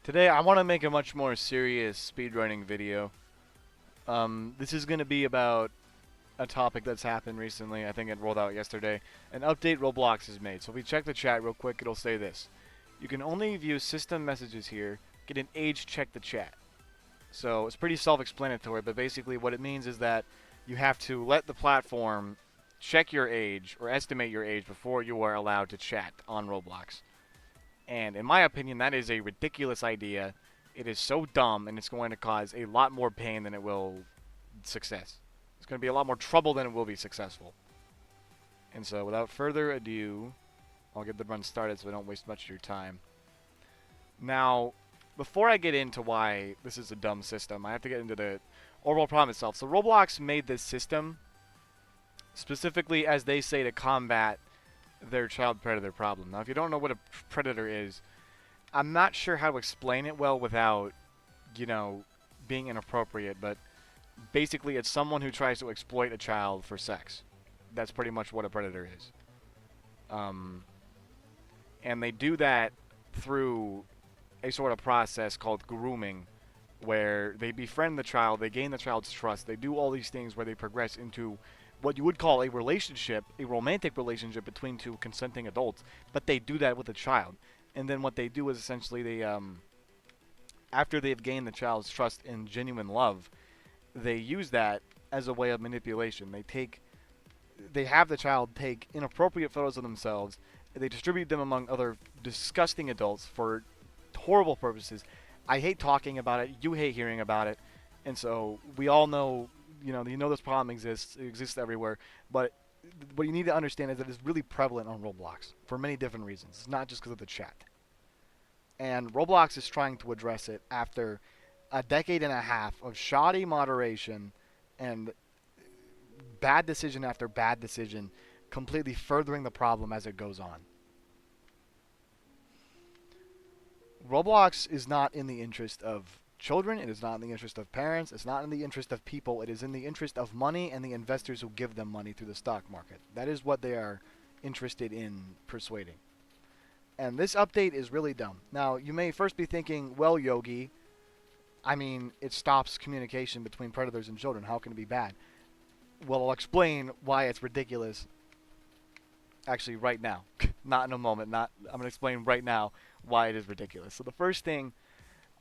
Today I want to make a much more serious speedrunning video. This is going to be about a topic that's happened recently. I think it rolled out yesterday. An update Roblox has made. So if we check the chat real quick, it'll say this. You can only view system messages here. Get an age, check the chat. So it's pretty self-explanatory, but basically what it means is that you have to let the platform check your age or estimate your age before you are allowed to chat on Roblox. And in my opinion, that is a ridiculous idea. It is so dumb, and it's going to cause a lot more pain than it will success. It's going to be a lot more trouble than it will be successful. And so, without further ado, I'll get the run started so I don't waste much of your time. Now, before I get into why this is a dumb system, I have to get into the overall problem itself. So Roblox made this system specifically, as they say, to combat their child predator problem. Now, if you don't know what a predator is, I'm not sure how to explain it well without, being inappropriate, but basically it's someone who tries to exploit a child for sex. That's pretty much what a predator is. Um, and they do that through a sort of process called grooming, where they befriend the child, they gain the child's trust, they do all these things where they progress into what you would call a relationship, a romantic relationship between two consenting adults, but they do that with a child. And then what they do is essentially after they've gained the child's trust and genuine love, they use that as a way of manipulation. They have the child take inappropriate photos of themselves, they distribute them among other disgusting adults for horrible purposes. I hate talking about it. You hate hearing about it, and so we all know, this problem exists. It exists everywhere. But what you need to understand is that it's really prevalent on Roblox for many different reasons. It's not just because of the chat. And Roblox is trying to address it after a decade and a half of shoddy moderation and bad decision after bad decision, completely furthering the problem as it goes on. Roblox is not in the interest of children. It is not in the interest of parents. It's not in the interest of people. It is in the interest of money and the investors who give them money through the stock market. That is what they are interested in persuading. And this update is really dumb. Now, you may first be thinking, well, Yogi, I mean, it stops communication between predators and children. How can it be bad? Well, I'll explain why it's ridiculous. Actually, right now. Not in a moment. I'm going to explain right now why it is ridiculous. So the first thing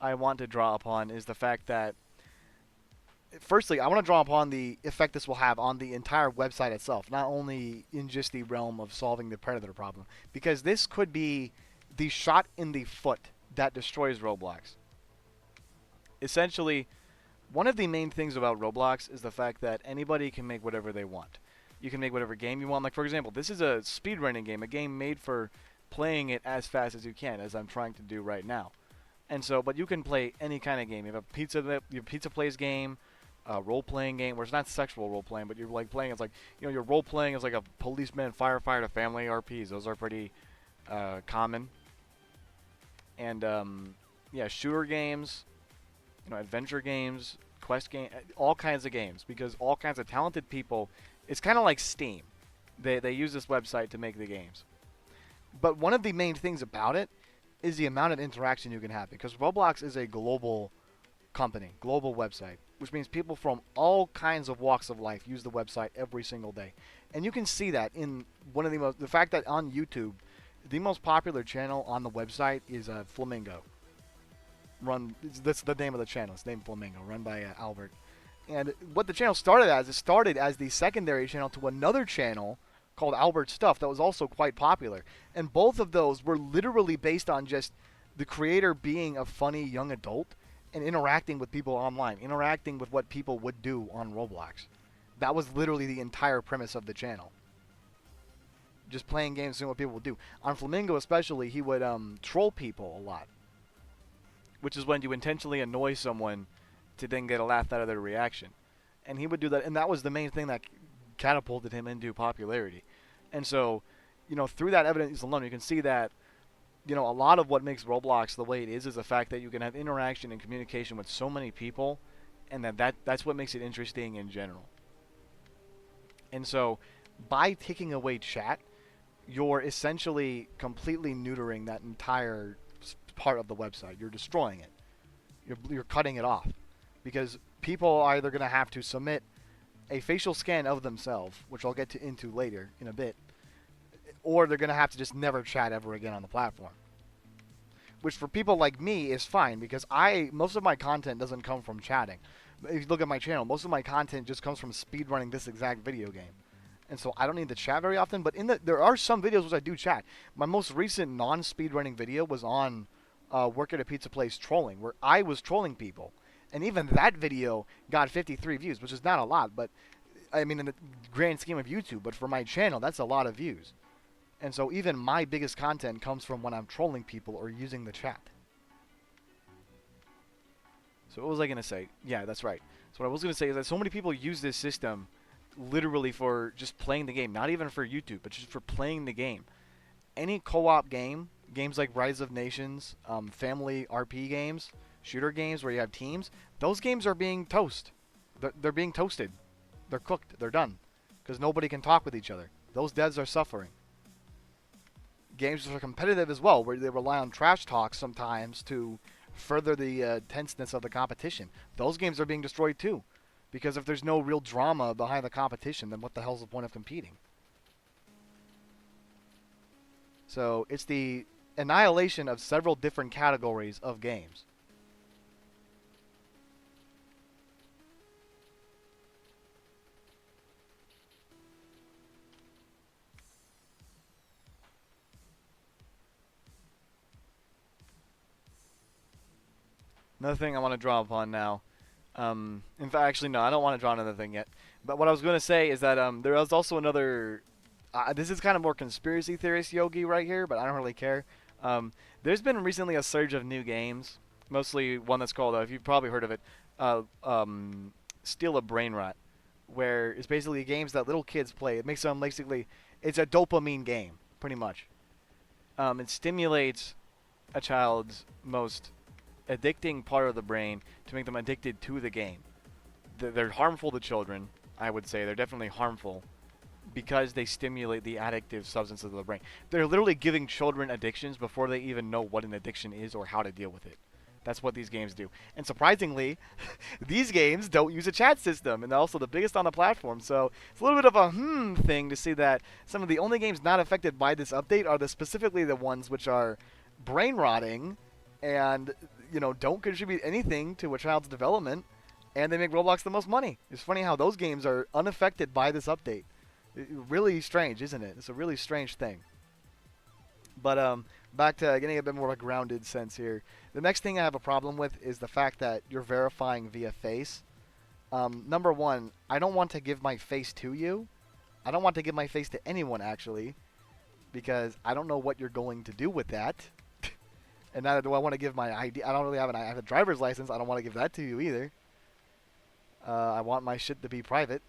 I want to draw upon is the fact that, firstly, I want to draw upon the effect this will have on the entire website itself, not only in just the realm of solving the predator problem, because this could be the shot in the foot that destroys Roblox. Essentially, one of the main things about Roblox is the fact that anybody can make whatever they want. You can make whatever game you want. Like, for example, this is a speedrunning game, a game made for playing it as fast as you can, as I'm trying to do right now. And so, but you can play any kind of game. You have a pizza plays game, a role-playing game, where it's not sexual role-playing, but you're like playing, it's like, you're role-playing as like a policeman, firefighter, family RPs. Those are pretty common. And, yeah, shooter games, adventure games, quest game, all kinds of games, because all kinds of talented people. It's kind of like Steam. They use this website to make the games. But one of the main things about it is the amount of interaction you can have, because Roblox is a global company, global website, which means people from all kinds of walks of life use the website every single day. And you can see that in the fact that on YouTube, the most popular channel on the website is Flamingo. That's the name of the channel. It's named Flamingo, run by Albert. And what the channel started as, it started as the secondary channel to another channel called Albert Stuff that was also quite popular. And both of those were literally based on just the creator being a funny young adult and interacting with people online, interacting with what people would do on Roblox. That was literally the entire premise of the channel. Just playing games, doing what people would do. On Flamingo especially, he would troll people a lot, which is when you intentionally annoy someone to then get a laugh out of their reaction. And he would do that, and that was the main thing that catapulted him into popularity. And so, through that evidence alone, you can see that, a lot of what makes Roblox the way it is the fact that you can have interaction and communication with so many people, and that's what makes it interesting in general. And so, by taking away chat, you're essentially completely neutering that entire part of the website. You're destroying it. You're cutting it off because people are either going to have to submit a facial scan of themselves, which I'll get into later in a bit, or they're going to have to just never chat ever again on the platform. Which for people like me is fine because most of my content doesn't come from chatting. If you look at my channel, most of my content just comes from speedrunning this exact video game. And so I don't need to chat very often, but there are some videos which I do chat. My most recent non-speedrunning video was on work at a pizza place trolling, where I was trolling people. And even that video got 53 views, which is not a lot, but I mean in the grand scheme of YouTube, but for my channel, that's a lot of views. And so even my biggest content comes from when I'm trolling people or using the chat. So what was I going to say? Yeah, that's right. So what I was going to say is that so many people use this system literally for just playing the game, not even for YouTube, but just for playing the game. Any co-op game, games like Rise of Nations, family RP games, shooter games where you have teams, those games are being They're being toasted. They're cooked. They're done. Because nobody can talk with each other. Those devs are suffering. Games that are competitive as well, where they rely on trash talk sometimes to further the tenseness of the competition. Those games are being destroyed too. Because if there's no real drama behind the competition, then what the hell's the point of competing? So it's the annihilation of several different categories of games. Another thing I want to draw upon now. In fact, actually, no, I don't want to draw another thing yet. But what I was going to say is that there was also another. This is kind of more conspiracy theorist Yogi right here, but I don't really care. There's been recently a surge of new games, mostly one that's called, if you've probably heard of it, Steal a Brain Rot, where it's basically games that little kids play. It makes them basically, it's a dopamine game, pretty much. It stimulates a child's most addicting part of the brain to make them addicted to the game. They're harmful to children, I would say. They're definitely harmful because they stimulate the addictive substance of the brain. They're literally giving children addictions before they even know what an addiction is or how to deal with it. That's what these games do. And surprisingly, these games don't use a chat system, and they're also the biggest on the platform. So it's a little bit of a thing to see that some of the only games not affected by this update are specifically the ones which are brain rotting and don't contribute anything to a child's development, and they make Roblox the most money. It's funny how those games are unaffected by this update. Really strange, isn't it? It's a really strange thing. But back to getting a bit more of a grounded sense here. The next thing I have a problem with is the fact that you're verifying via face. Number one, I don't want to give my face to you. I don't want to give my face to anyone, actually, because I don't know what you're going to do with that. And neither do I want to give my ID. I don't really have I have a driver's license. I don't want to give that to you either. I want my shit to be private.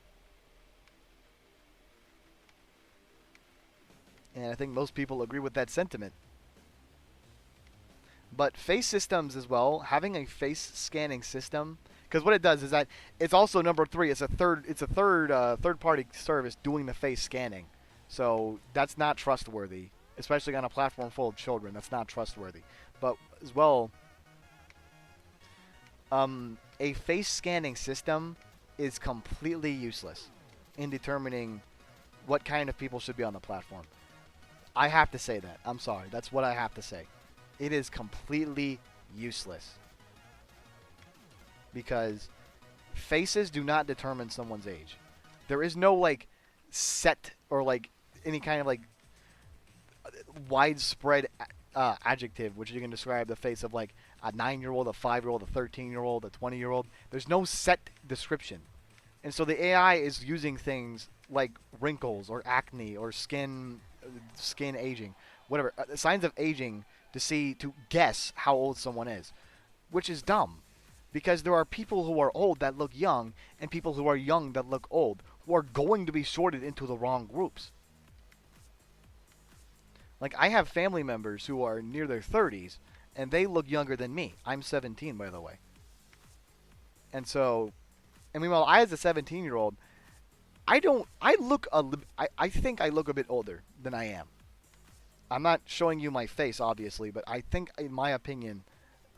And I think most people agree with that sentiment. But face systems as well, having a face scanning system, because what it does is that it's also number three. It's a third party service doing the face scanning. So that's not trustworthy, especially on a platform full of children. That's not trustworthy. But as well, a face scanning system is completely useless in determining what kind of people should be on the platform. I have to say that. I'm sorry. That's what I have to say. It is completely useless. Because faces do not determine someone's age. There is no, set or, any kind of, widespread adjective which you can describe the face of, a 9-year-old, a 5-year-old, a 13-year-old, a 20-year-old. There's no set description. And so the AI is using things like wrinkles or acne or skin aging, whatever, signs of aging to guess how old someone is, which is dumb, because there are people who are old that look young and people who are young that look old, who are going to be sorted into the wrong groups. I have family members who are near their 30s and they look younger than me. I'm 17, by the way. And meanwhile, I as a 17-year-old, I think I look a bit older than I am. I'm not showing you my face, obviously, but I think, in my opinion,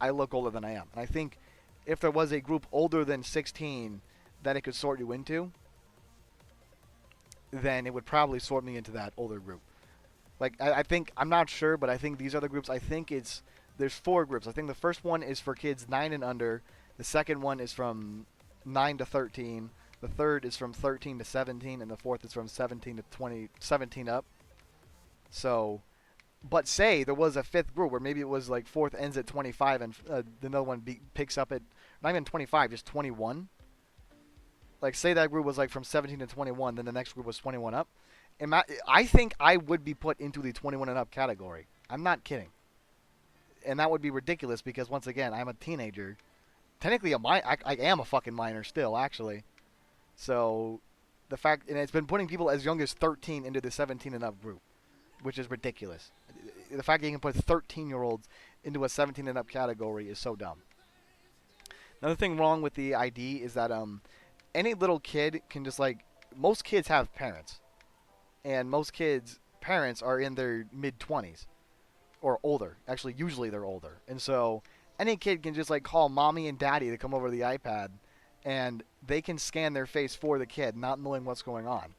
I look older than I am. And I think if there was a group older than 16 that it could sort you into, then it would probably sort me into that older group. Like, I think, I'm not sure, but I think these other groups, I think there's four groups. I think the first one is for kids 9 and under. The second one is from 9 to 13. The third is from 13 to 17. And the fourth is from 17 to 20, 17 up. So, but say there was a fifth group where maybe it was like fourth ends at 25 and another one picks up at, not even 25, just 21. Like, say that group was like from 17 to 21, then the next group was 21 up. I think I would be put into the 21 and up category. I'm not kidding. And that would be ridiculous because, once again, I'm a teenager. Technically, I am a fucking minor still, actually. So, the fact, and it's been putting people as young as 13 into the 17 and up group, which is ridiculous. The fact that you can put 13-year-olds into a 17 and up category is so dumb. Another thing wrong with the ID is that any little kid can just, like, most kids have parents. And most kids' parents are in their mid-20s. Or older. Actually, usually they're older. And so any kid can just, like, call mommy and daddy to come over to the iPad, and they can scan their face for the kid, not knowing what's going on.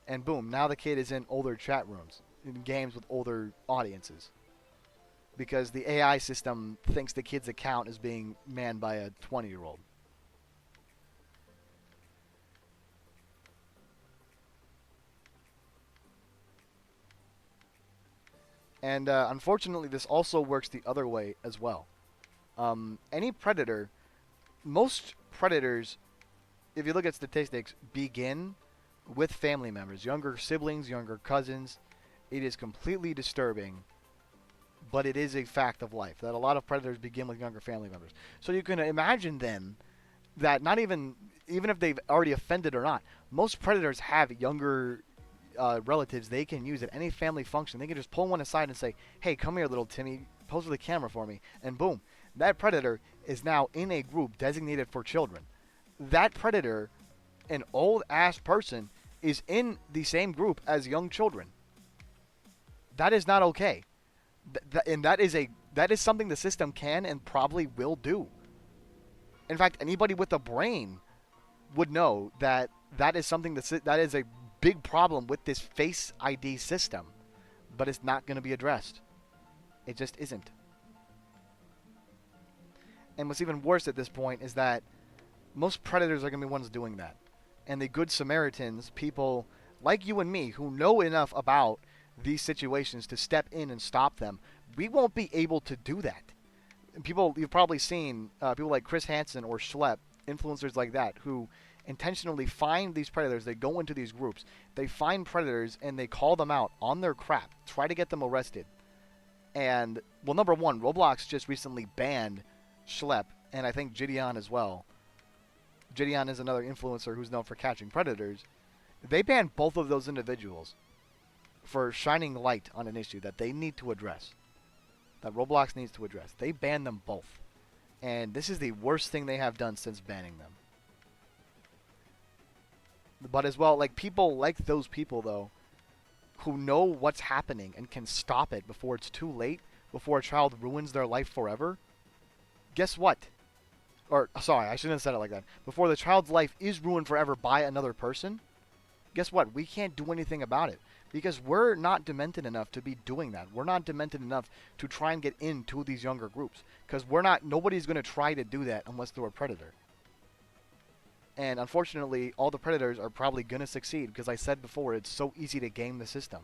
And boom, now the kid is in older chat rooms, in games with older audiences. Because the AI system thinks the kid's account is being manned by a 20-year-old. And unfortunately, this also works the other way as well. Any predator, most predators, if you look at statistics, begin with family members, younger siblings, younger cousins. It is completely disturbing, but it is a fact of life that a lot of predators begin with younger family members. So you can imagine then that not even if they've already offended or not, most predators have younger relatives they can use at any family function. They can just pull one aside and say, "Hey, come here, little Timmy, pose for the camera for me," and boom, that predator is now in a group designated for children. That predator, an old ass person, is in the same group as young children. That is not okay. And that is something the system can and probably will do. In fact, anybody with a brain would know that that is something that is a big problem with this Face ID system, but it's not going to be addressed. It just isn't. And what's even worse at this point is that most predators are going to be ones doing that. And the good Samaritans, people like you and me who know enough about these situations to step in and stop them, we won't be able to do that. People, you've probably seen people like Chris Hansen or Schlepp, influencers like that, who intentionally find these predators. They go into these groups. They find predators and they call them out on their crap. Try to get them arrested. And, well, number one, Roblox just recently banned Schlepp, and I think Gideon as well. Gideon is another influencer who's known for catching predators. They banned both of those individuals for shining light on an issue that they need to address. That Roblox needs to address. They banned them both. And this is the worst thing they have done since banning them. But as well, like, people like those people, though, who know what's happening and can stop it before it's too late, before a child ruins their life forever, guess what? Or, sorry, I shouldn't have said it like that. Before the child's life is ruined forever by another person, guess what? We can't do anything about it. Because we're not demented enough to be doing that. We're not demented enough to try and get into these younger groups. Because nobody's going to try to do that unless they're a predator. And unfortunately, all the predators are probably going to succeed. Because I said before, it's so easy to game the system.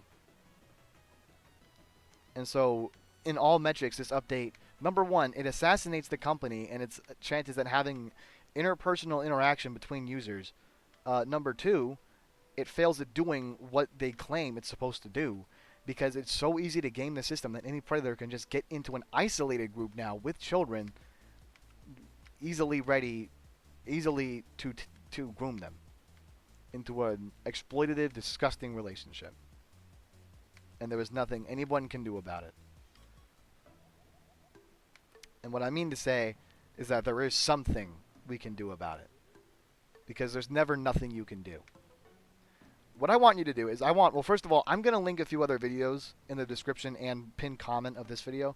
And so, in all metrics, this update, number one, it assassinates the company and its chances at having interpersonal interaction between users. Number two, it fails at doing what they claim it's supposed to do, because it's so easy to game the system that any predator can just get into an isolated group now with children, easily to groom them into an exploitative, disgusting relationship. And there is nothing anyone can do about it. And what I mean to say is that there is something we can do about it, because there's never nothing you can do. What I want you to do is well, first of all, I'm going to link a few other videos in the description and pinned comment of this video.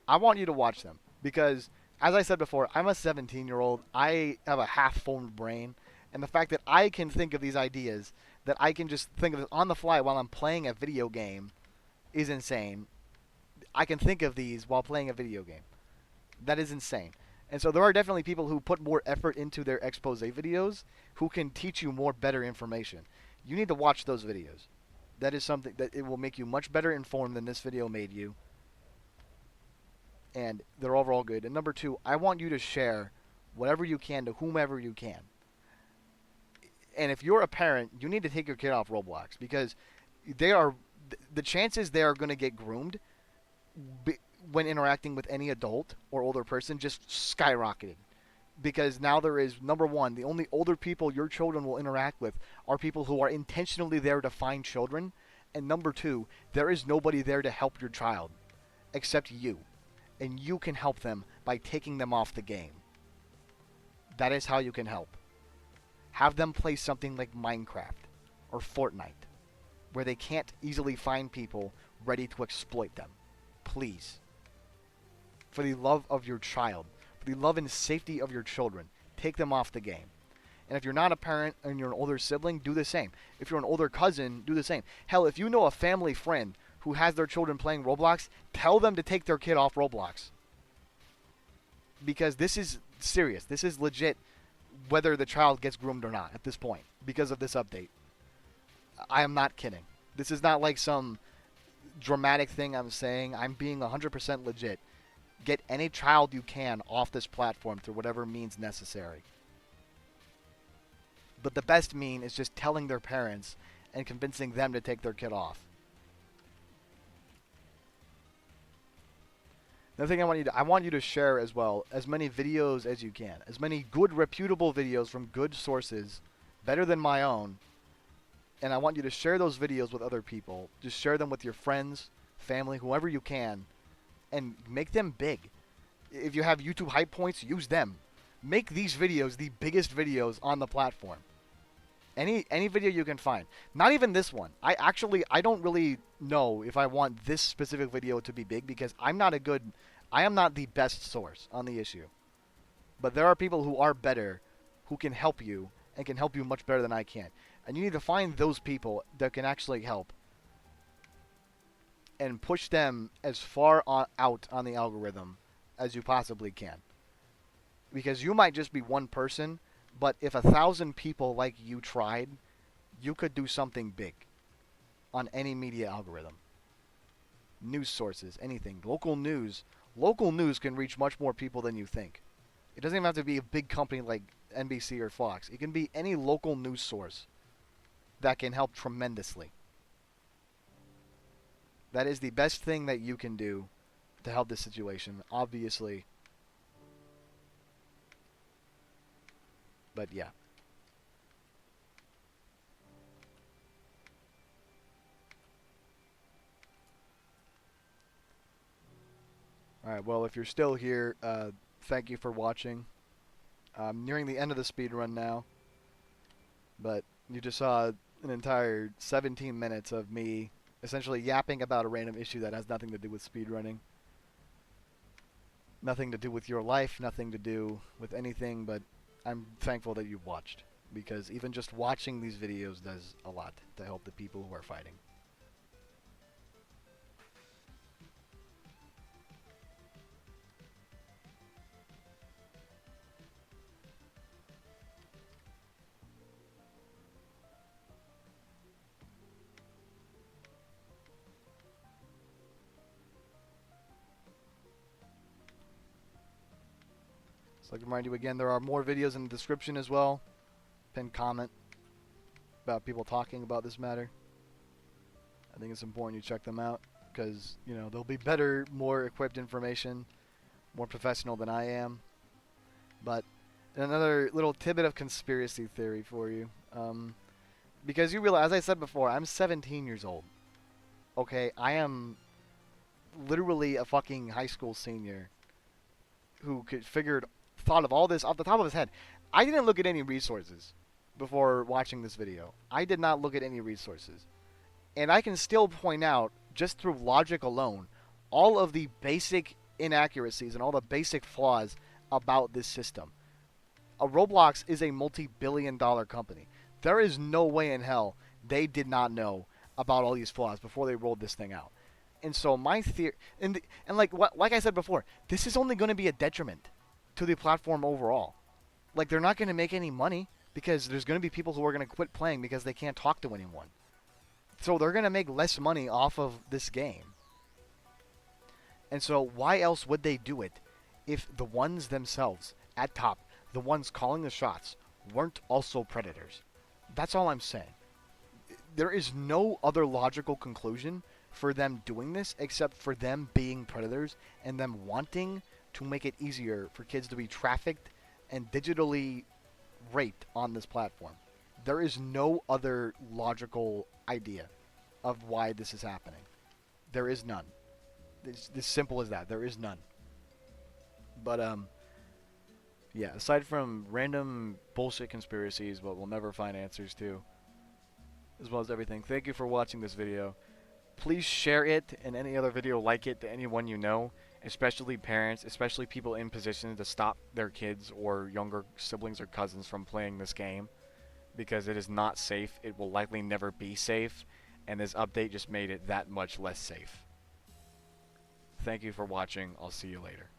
I want you to watch them because, as I said before, I'm a 17-year-old. I have a half-formed brain, and the fact that I can think of these ideas, that I can just think of it on the fly while I'm playing a video game, is insane. I can think of these while playing a video game. That is insane. And so there are definitely people who put more effort into their expose videos who can teach you more better information. You need to watch those videos. That is something that it will make you much better informed than this video made you. And they're overall good. And number two, I want you to share whatever you can to whomever you can. And if you're a parent, you need to take your kid off Roblox because they are the chances they are going to get groomed when interacting with any adult or older person just skyrocketed. Because now there is, number one, the only older people your children will interact with are people who are intentionally there to find children. And number two, there is nobody there to help your child except you. And you can help them by taking them off the game. That is how you can help. Have them play something like Minecraft or Fortnite, where they can't easily find people ready to exploit them. Please. For the love of your child, for the love and safety of your children, take them off the game. And if you're not a parent and you're an older sibling, do the same. If you're an older cousin, do the same. Hell, if you know a family friend who has their children playing Roblox, tell them to take their kid off Roblox. Because this is serious. This is legit whether the child gets groomed or not at this point because of this update. I am not kidding. This is not like some dramatic thing I'm saying. I'm being 100% legit. Get any child you can off this platform through whatever means necessary. But the best mean is just telling their parents and convincing them to take their kid off. Another thing I want you to share as well, as many videos as you can. As many good, reputable videos from good sources, better than my own. And I want you to share those videos with other people. Just share them with your friends, family, whoever you can. And make them big. If you have YouTube hype points, use them. Make these videos the biggest videos on the platform. Any video you can find. Not even this one. I don't really know if I want this specific video to be big because I am not the best source on the issue. But there are people who are better, who can help you, and can help you much better than I can. And you need to find those people that can actually help. And push them as far out on the algorithm as you possibly can. Because you might just be one person, but if 1,000 people like you tried, you could do something big on any media algorithm. News sources, anything. Local news can reach much more people than you think. It doesn't even have to be a big company like NBC or Fox. It can be any local news source that can help tremendously. That is the best thing that you can do to help this situation, obviously. But yeah. Alright, well, if you're still here, thank you for watching. I'm nearing the end of the speedrun now. But you just saw an entire 17 minutes of me essentially yapping about a random issue that has nothing to do with speedrunning. Nothing to do with your life, nothing to do with anything, but I'm thankful that you watched. Because even just watching these videos does a lot to help the people who are fighting. So I'd like to remind you again, there are more videos in the description as well. Pinned comment about people talking about this matter. I think it's important you check them out because, you know, there'll be better, more equipped information, more professional than I am. But another little tidbit of conspiracy theory for you. Because you realize, as I said before, I'm 17 years old. Okay, I am literally a fucking high school senior who thought of all this off the top of his head. I didn't look at any resources. before watching this video. I did not look at any resources. And I can still point out, just through logic alone, all of the basic inaccuracies and all the basic flaws about this system. Roblox is a multi-billion-dollar company. There is no way in hell they did not know about all these flaws before they rolled this thing out. And so my theory, and like I said before, this is only going to be a detriment to the platform overall. Like, they're not going to make any money because there's going to be people who are going to quit playing because they can't talk to anyone. So they're going to make less money off of this game. And so why else would they do it if the ones themselves at top, the ones calling the shots, weren't also predators? That's all I'm saying. There is no other logical conclusion for them doing this except for them being predators and them wanting to make it easier for kids to be trafficked and digitally raped on this platform. There is no other logical idea of why this is happening. There is none. It's as simple as that. There is none. But yeah. Aside from random bullshit conspiracies, but we'll never find answers to, as well as everything. Thank you for watching this video. Please share it and any other video like it to anyone you know, especially parents, especially people in positions to stop their kids or younger siblings or cousins from playing this game, because it is not safe. It will likely never be safe, and this update just made it that much less safe. Thank you for watching. I'll see you later.